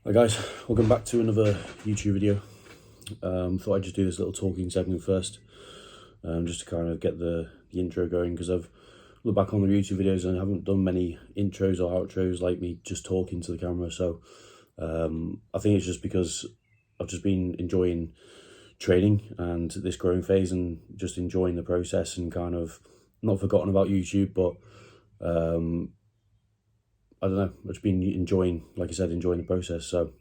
Hi guys, welcome back to another YouTube video. Thought I'd just do this little talking segment first, just to kind of get the intro going, because I've looked back on the YouTube videos and I haven't done many intros or outros like me just talking to the camera. So I think it's just because I've just been enjoying training and this growing phase and just enjoying the process and kind of not forgotten about YouTube, but I don't know, I've just been enjoying, like I said, enjoying the process. So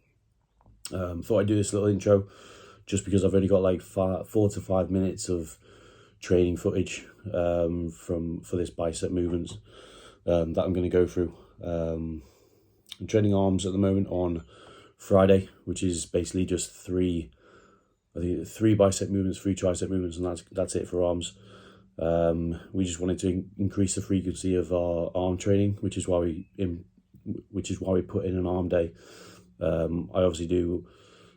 thought I'd do this little intro just because I've only got like 4 to 5 minutes of training footage for this bicep movements that I'm going to go through. I'm training arms at the moment on Friday, which is basically just three bicep movements, 3 tricep movements, and that's it for arms. We just wanted to increase the frequency of our arm training, which is why we put in an arm day. I obviously do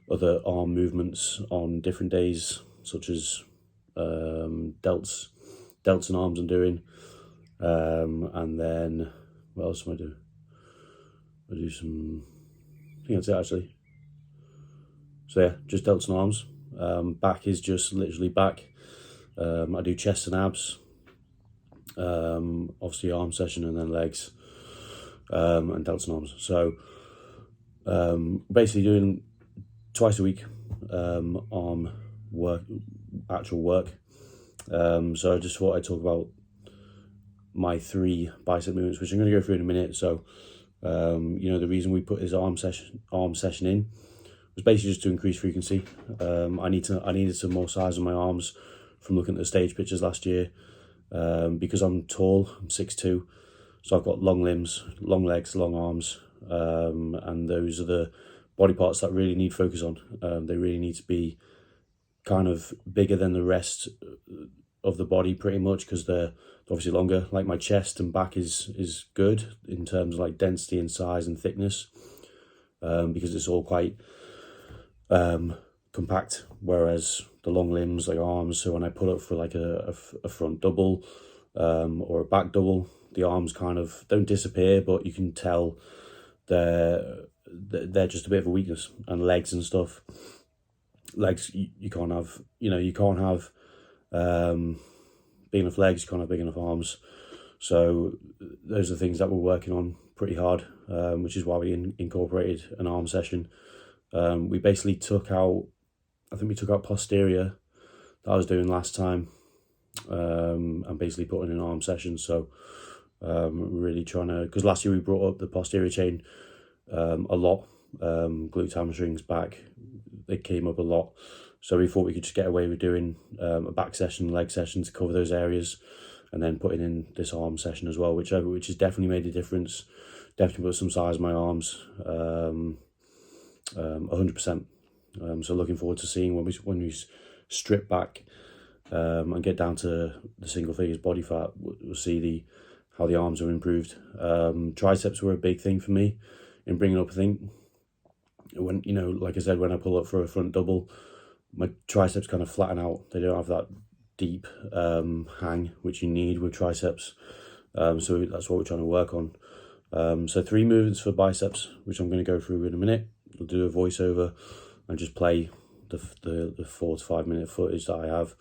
other arm movements on different days, such as delts and arms I'm doing, and then what else am I doing? I do some, I think that's it actually. So yeah, just delts and arms. Back is just literally back. I do chest and abs, obviously arm session, and then legs, and delts and arms. So basically doing twice a week arm work, actual work. So I just thought I'd talk about my 3 bicep movements, which I'm going to go through in a minute. So the reason we put this arm session in was basically just to increase frequency. I needed some more size on my arms from looking at the stage pictures last year, because I'm tall, I'm 6'2", so I've got long limbs, long legs, long arms, and those are the body parts that really need focus on. They really need to be kind of bigger than the rest of the body, pretty much, because they're obviously longer. Like my chest and back is good in terms of like density and size and thickness, because it's all quite compact, whereas the long limbs, like arms, so when I put up for like a front double or a back double, the arms kind of don't disappear, but you can tell they're just a bit of a weakness. And legs and stuff, legs you can't have, big enough legs, you can't have big enough arms. So those are things that we're working on pretty hard, which is why we incorporated an arm session. We basically took out posterior that I was doing last time, and basically put in an arm session. So really trying to, because last year we brought up the posterior chain a lot, glute hamstrings, back, they came up a lot. So we thought we could just get away with doing a back session, leg session to cover those areas, and then putting in this arm session as well, which has definitely made a difference. Definitely put some size in my arms, 100%. So looking forward to seeing when we strip back and get down to the single figures body fat, we'll see how the arms are improved. Triceps were a big thing for me in bringing up. I think when, like I said, when I pull up for a front double, my triceps kind of flatten out. They don't have that deep hang which you need with triceps. So that's what we're trying to work on. So 3 movements for biceps, which I'm going to go through in a minute. We'll do a voiceover and just play the 4 to 5 minute footage that I have.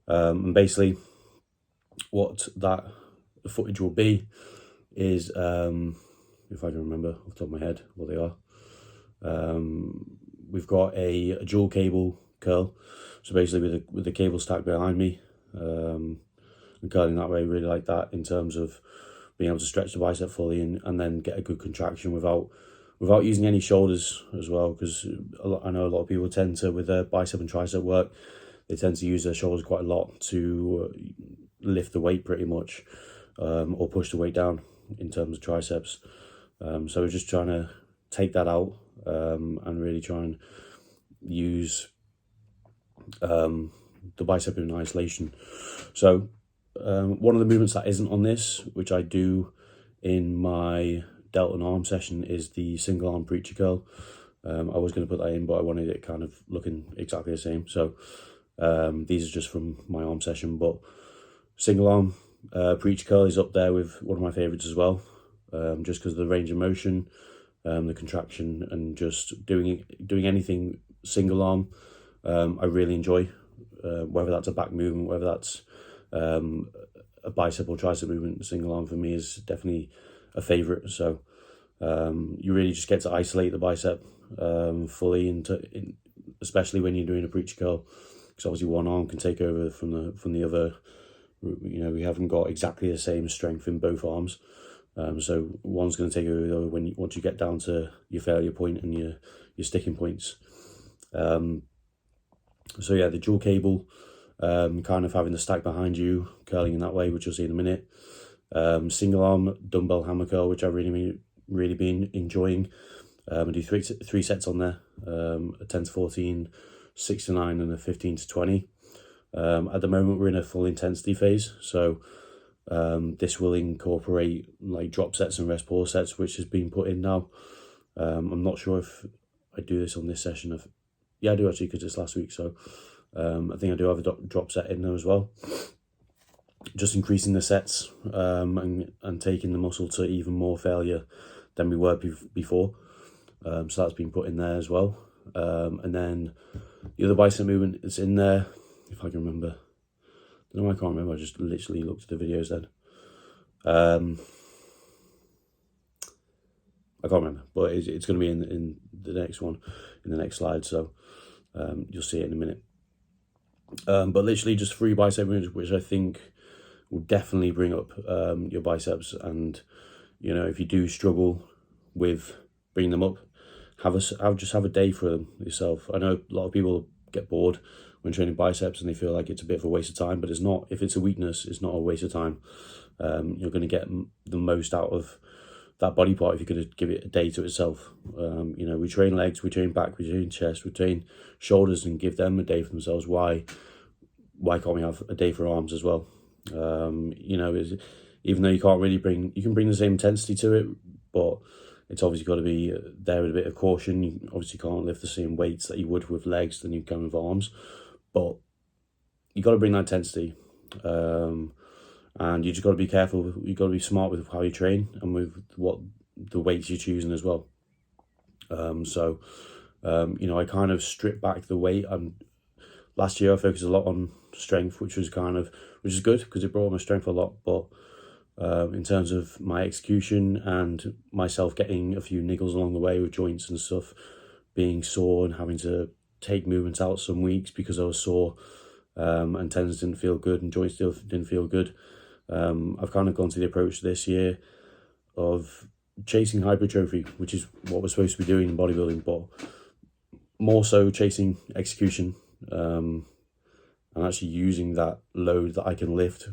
And basically what the footage will be is, if I can remember off the top of my head what they are, we've got a dual cable curl. So basically with the cable stacked behind me, and curling that way, really like that in terms of being able to stretch the bicep fully and then get a good contraction without using any shoulders as well, because I know a lot of people tend to, with their bicep and tricep work, they tend to use their shoulders quite a lot to lift the weight pretty much, or push the weight down in terms of triceps. So we're just trying to take that out, and really try and use the bicep in isolation. So one of the movements that isn't on this, which I do in my delt and arm session, is the single arm preacher curl. I was going to put that in, but I wanted it kind of looking exactly the same. So these are just from my arm session, but single arm preacher curl is up there with one of my favorites as well, just because of the range of motion, the contraction, and just doing anything single arm. I really enjoy, whether that's a back movement, whether that's a bicep or tricep movement. Single arm for me is definitely a favorite. So you really just get to isolate the bicep fully, especially when you're doing a preacher curl, because obviously one arm can take over from the other. You know, we haven't got exactly the same strength in both arms, so one's going to take over the other once you get down to your failure point and your sticking points. So yeah, the dual cable, kind of having the stack behind you, curling in that way, which you'll see in a minute. Single arm dumbbell hammer curl, which I've really been enjoying. I do three sets on there, a 10 to 14, 6 to 9, and a 15 to 20. At the moment, we're in a full intensity phase, so this will incorporate like drop sets and rest pause sets, which has been put in now. I'm not sure if I do this on this session. Yeah, I do actually, because it's last week, so I think I do have a drop set in there as well. Just increasing the sets and taking the muscle to even more failure than we were before. So that's been put in there as well. And then the other bicep movement is in there, if I can remember. No, I can't remember. I just literally looked at the videos then. I can't remember, but it's going to be in the next one, in the next slide. So you'll see it in a minute. But literally just 3 bicep movements, which I think will definitely bring up your biceps. And you know, if you do struggle with bringing them up, just have a day for them yourself. I know a lot of people get bored when training biceps and they feel like it's a bit of a waste of time, but it's not. If it's a weakness, it's not a waste of time. You're going to get the most out of that body part if you're going to give it a day to itself. You know, we train legs, we train back, we train chest, we train shoulders, and give them a day for themselves. Why can't we have a day for arms as well? You know, even though you can bring the same intensity to it, but it's obviously got to be there with a bit of caution. You obviously can't lift the same weights that you would with legs than you can with arms, but you got to bring that intensity. And you just got to be careful. You got to be smart with how you train and with what the weights you're choosing as well. You know, I kind of stripped back the weight. Last year I focused a lot on strength, which is good because it brought my strength a lot. But in terms of my execution and myself getting a few niggles along the way with joints and stuff, being sore and having to take movements out some weeks because I was sore, and tendons didn't feel good and joints still didn't feel good. I've kind of gone to the approach this year of chasing hypertrophy, which is what we're supposed to be doing in bodybuilding, but more so chasing execution, and actually using that load that I can lift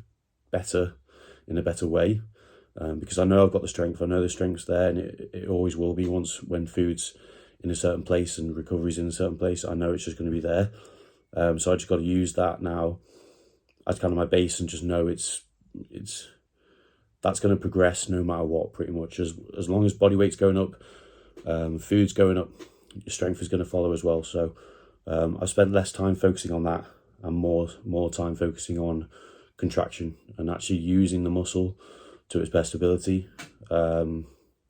better in a better way, because I know I've got the strength. I know the strength's there, and it always will be when food's in a certain place and recovery's in a certain place. I know it's just going to be there. So I just got to use that now as kind of my base, and just know that's going to progress no matter what, pretty much. As long as body weight's going up, food's going up, your strength is going to follow as well. So I spent less time focusing on that and more time focusing on contraction and actually using the muscle to its best ability,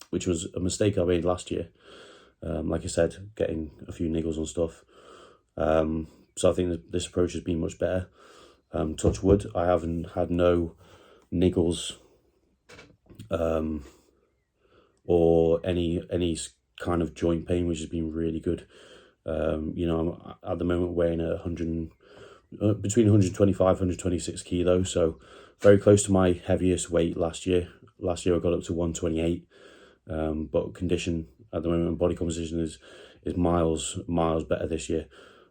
which was a mistake I made last year. Like I said, getting a few niggles and stuff. So I think that this approach has been much better. Touch wood, I haven't had no niggles or any kind of joint pain, which has been really good. You know, I'm at the moment weighing between 125 126 kilos, so very close to my heaviest weight last year. Last year I got up to 128, but condition at the moment, body composition is miles better this year.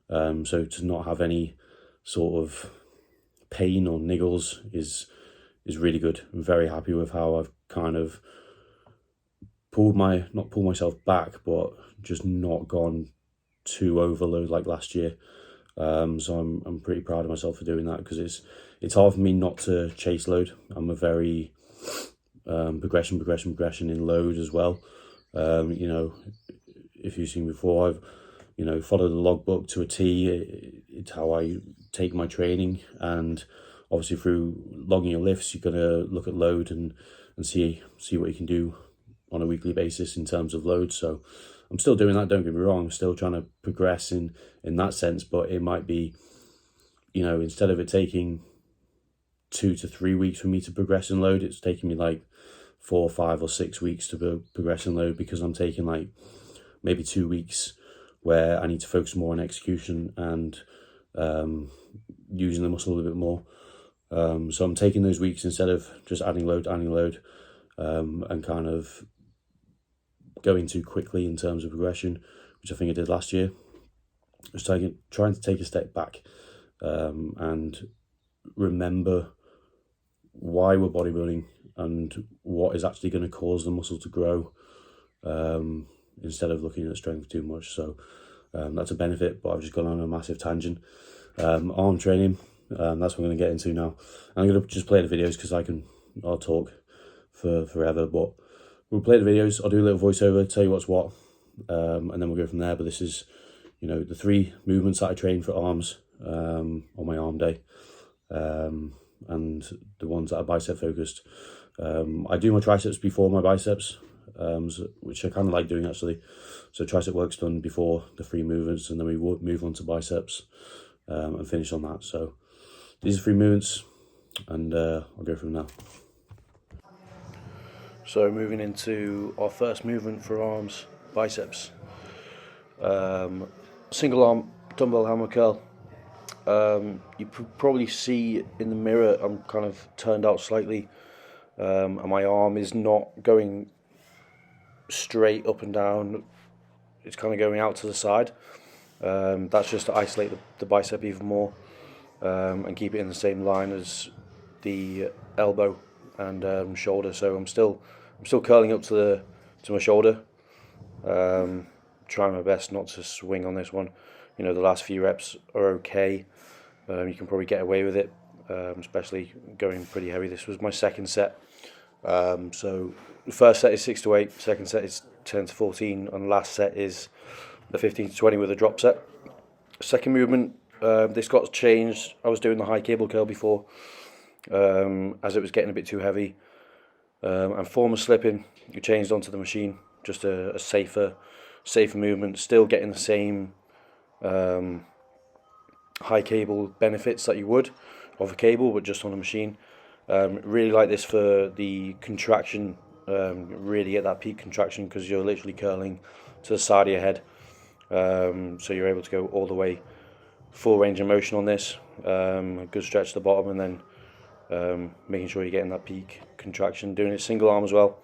So to not have any sort of pain or niggles is really good. I'm very happy with how I've kind of not pulled myself back, but just not gone too overload like last year. So I'm pretty proud of myself for doing that, because it's hard for me not to chase load. I'm a very progression in load as well. You know, if you've seen before, I've followed the logbook to a T. It's how I take my training, and obviously through logging your lifts, you're gonna look at load and see what you can do on a weekly basis in terms of load. So I'm still doing that, don't get me wrong, I'm still trying to progress in that sense, but it might be, you know, instead of it taking 2 to 3 weeks for me to progress in load, it's taking me like 4, 5 or 6 weeks to progress in load, because I'm taking like maybe 2 weeks where I need to focus more on execution and using the muscle a little bit more. So I'm taking those weeks instead of just adding load, and kind of going too quickly in terms of progression, which I think I did last year. Just trying to take a step back and remember why we're bodybuilding and what is actually going to cause the muscle to grow, instead of looking at strength too much. So that's a benefit, but I've just gone on a massive tangent. Arm training, that's what I'm going to get into now. I'm going to just play the videos because I'll talk for forever, but we'll play the videos, I'll do a little voiceover, tell you what's what, and then we'll go from there. But this is, you know, the 3 movements that I train for arms on my arm day, and the ones that are bicep focused. I do my triceps before my biceps, which I kind of like doing actually. So tricep work's done before the 3 movements, and then we move on to biceps and finish on that. So these are 3 movements, and I'll go from there. So moving into our first movement for arms, biceps. Single arm dumbbell hammer curl. You probably see in the mirror I'm kind of turned out slightly, and my arm is not going straight up and down, it's kind of going out to the side. That's just to isolate the bicep even more, and keep it in the same line as the elbow and shoulder. So I'm still curling up to my shoulder, trying my best not to swing on this one. You know, the last few reps are okay. You can probably get away with it, especially going pretty heavy. This was my second set. So the first set is 6 to 8, second set is 10 to 14, and last set is the 15 to 20 with a drop set. Second movement, this got changed. I was doing the high cable curl before, as it was getting a bit too heavy. And form of slipping, you changed onto the machine, just a safer movement, still getting the same high cable benefits that you would of a cable, but just on a machine. Really like this for the contraction, really get that peak contraction, because you're literally curling to the side of your head, so you're able to go all the way, full range of motion on this, a good stretch to the bottom, and then making sure you're getting that peak contraction, doing it single arm as well.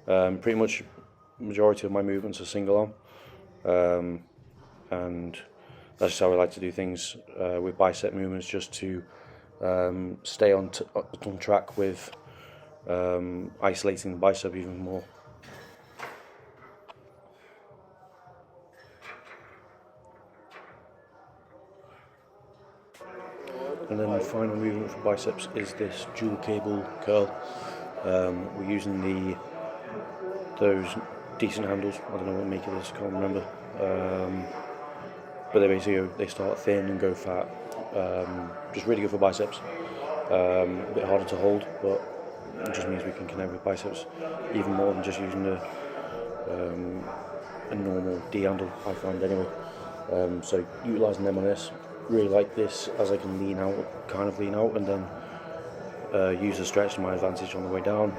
Pretty much majority of my movements are single arm, and that's just how I like to do things with bicep movements, just to stay on track with isolating the bicep even more. And then the final movement for biceps is this dual cable curl. We're using those decent handles. I don't know what make of this, I can't remember. But they start thin and go fat. Just really good for biceps. A bit harder to hold, but it just means we can connect with biceps even more than just using a normal D handle, I find anyway. So utilising them on this, really like this, as I can kind of lean out, and then use the stretch to my advantage on the way down.